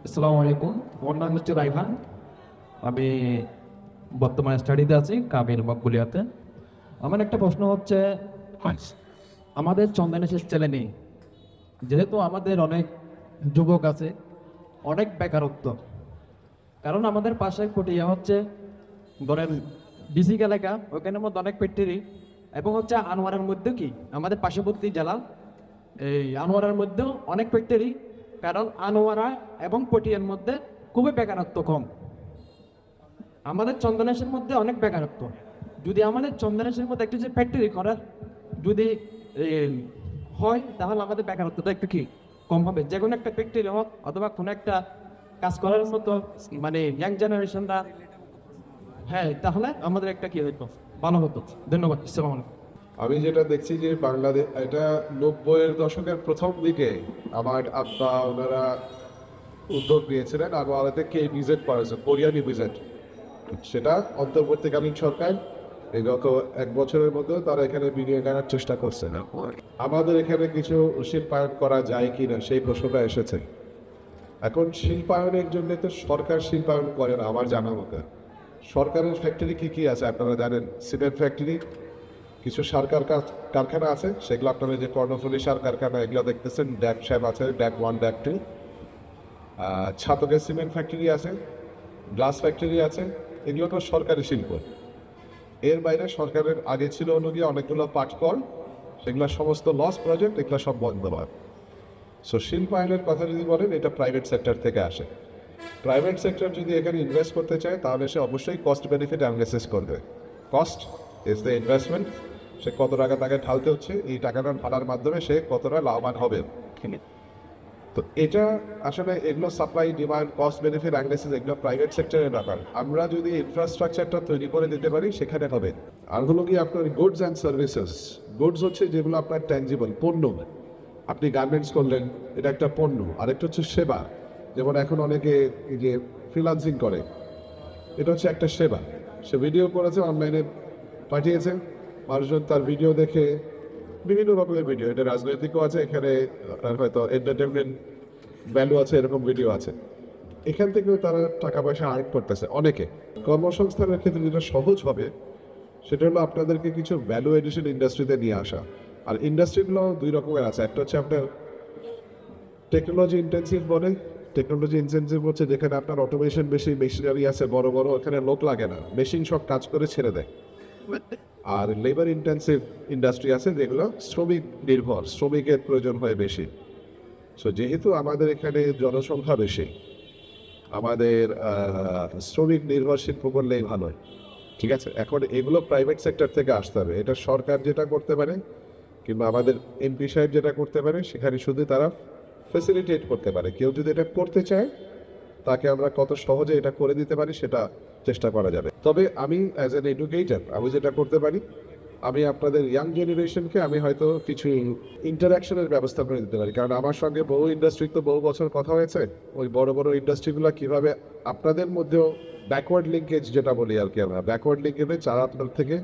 আসসালামু আলাইকুম। আমার নাম হচ্ছে রাইহান। আমি বর্তমানে স্টাডিতে আছি কাবির মকবুলিয়াতে। আমার একটা প্রশ্ন হচ্ছে, আমাদের চন্দনে শেষ ছেলে নেই, যেহেতু আমাদের অনেক যুবক আছে, অনেক বেকারত্ব। কারণ আমাদের পাশে পটিয়া হচ্ছে ধরেন ডিসিক এলাকা, ওখানের মধ্যে অনেক ফ্যাক্টরি, এবং হচ্ছে আনোয়ারের মধ্যে কি আমাদের পার্শ্ববর্তী জেলা এই আনোয়ারার মধ্যেও অনেক ফ্যাক্টরি। কারণ আনোয়ারা এবং পটিয়ার মধ্যে খুবই বেকারত্ব কম। আমাদের চন্দনেশের মধ্যে অনেক বেকারত্ব। যদি আমাদের চন্দনেশের মধ্যে একটা যে ফ্যাক্টরি করার যদি এ, হয়, তাহলে আমাদের বেকারত্বটা একটু কি কম হবে। যে কোনো একটা ফ্যাক্টরি হোক অথবা কোনো একটা কাজ করার মতো মানে ইয়াং জেনারেশনরা, হ্যাঁ, তাহলে আমাদের একটা কি হতো, ভালো হতো। ধন্যবাদ। আসসালামু আলাইকুম। আমি যেটা দেখছি যে বাংলাদেশ এটা 90-এর দশকের প্রথম দিকে আমার আব্বা ওনারা উদ্যোগ নিয়েছিলেন আর ওনারা ইপিজেড করেছে, কোরিয়ান ইপিজেড। সেটা অন্তর্বর্তীকালীন সরকার এই গত এক বছরের মধ্যে তারা এখানে বিনিয়োগ আনার চেষ্টা করছে না। আমাদের এখানে কিছু শিল্পায়ন করা যায় কিনা সেই প্রশ্নটা এসেছে। এখন শিল্পায়নের জন্য তো সরকার শিল্পায়ন করে না আমার জানা মতে। সরকারের ফ্যাক্টরি কি আছে আপনারা জানেন? সিমেন্ট ফ্যাক্টরি, কিছু সার কারখানা আছে, সেগুলো আপনারা যে কর্ণফুলী সার কারখানা এগুলো দেখতেছেন, ড্যাক শ্যাপ আছে, ড্যাক 1 ড্যাক 2, ছাতকের সিমেন্ট ফ্যাক্টরি আছে, গ্লাস ফ্যাক্টরি আছে, এগুলো তো সরকারি শিল্প। এর বাইরে সরকারের আগে ছিল অনুযায়ী অনেকগুলো পাটকল, সেগুলো সমস্ত লস প্রজেক্ট, এগুলো সব বন্ধ হয়। সো শিল্পায়নের কথা যদি বলেন, এটা প্রাইভেট সেক্টর থেকে আসে। প্রাইভেট সেক্টর যদি এখানে ইনভেস্ট করতে চায় তাহলে সে অবশ্যই কস্ট বেনিফিট অ্যানালিসিস করবে। Cost is the investment. সে কত টাকা তাকে ঢালতে হচ্ছে, এই টাকাটা ঢালার মাধ্যমে সে কতটা লাভবান হবে। তো এটা আসলে এগুলো supply demand cost benefit analysis এগুলো প্রাইভেট সেক্টরের ব্যাপার। আমরা যদি ইনফ্রাস্ট্রাকচারটা তৈরি করে দিতে পারি সেখানে হবে। আর হলো কি আপনার গুডস অ্যান্ড সার্ভিসেস। গুডস হচ্ছে যেগুলো আপনার ট্যাঞ্জিবল পণ্য। আপনি গার্মেন্টস করলেন, এটা একটা পণ্য। আরেকটা হচ্ছে সেবা, যেমন এখন অনেকে এই যে ফ্রিল্যান্সিং করে, এটা হচ্ছে একটা সেবা। সে ভিডিও করেছে, অনলাইনে পাঠিয়েছে, মানুষজন তার ভিডিও দেখে বিভিন্ন রকমের ভিডিও, এটা রাজনৈতিকও আছে, এখানে আপনার হয়তো এন্টারটেনমেন্ট ভ্যালু আছে, এরকম ভিডিও আছে। এখান থেকেও তারা টাকা পয়সা আর্ন করতেছে অনেকে। কর্মসংস্থানের ক্ষেত্রে যেটা সহজ হবে সেটা হলো আপনাদেরকে কিছু ভ্যালু এডিশন ইন্ডাস্ট্রিতে নিয়ে আসা। আর ইন্ডাস্ট্রিগুলো দুই রকমের আছে। একটা হচ্ছে আপনার টেকনোলজি ইন্টেন্সিভ বলে। টেকনোলজি ইন্টেন্সিভ হচ্ছে যেখানে আপনার অটোমেশন বেশি, মেশিনারি আছে বড় বড়, এখানে লোক লাগে না, মেশিন সব কাজ করে ছেড়ে দেয়। আর লেবার ইন্টেন্সিভ ইন্ডাস্ট্রি আছে যেগুলো শ্রমিক নির্ভর, শ্রমিকের প্রয়োজন হয় বেশি। সো যেহেতু আমাদের এখানে জনসংখ্যা বেশি, আমাদের শ্রমিক নির্ভর শিল্প করলেই ভালো হয়। ঠিক আছে, এখন এগুলো প্রাইভেট সেক্টর থেকে আসতে হবে। এটা সরকার যেটা করতে পারে কিংবা আমাদের এমপি সাহেব যেটা করতে পারে, সেখানে শুধু তারা ফ্যাসিলিটেট করতে পারে। কেউ যদি এটা করতে চায় তাকে আমরা কত সহজে এটা করে দিতে পারি সেটা চেষ্টা করা যাবে। তবে আমি অ্যাজ অ্যান এডুকেটর আমি যেটা করতে পারি, আমি আপনাদের ইয়াং জেনারেশনকে আমি হয়তো কিছু ইন্টারাকশনের ব্যবস্থা করে দিতে পারি। কারণ আমার সঙ্গে বহু ইন্ডাস্ট্রি তো বহু বছর কথা হয়েছে, ওই বড় বড় ইন্ডাস্ট্রিগুলো কীভাবে আপনাদের মধ্যেও ব্যাকওয়ার্ড লিঙ্কেজ যেটা বলি আর কি, আমরা ব্যাকওয়ার্ড লিঙ্কেজে যারা আপনার থেকে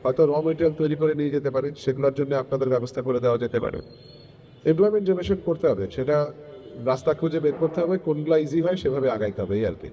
হয়তো র মেটেরিয়াল তৈরি করে নিয়ে যেতে পারে, সেগুলোর জন্য আপনাদের ব্যবস্থা করে দেওয়া যেতে পারে। এমপ্লয়মেন্ট জেনারেশন করতে হবে, সেটা রাস্তা খুঁজে বের করতে হবে, কোনগুলো ইজি হয় সেভাবে আগাইতে হবে, এই আর কি।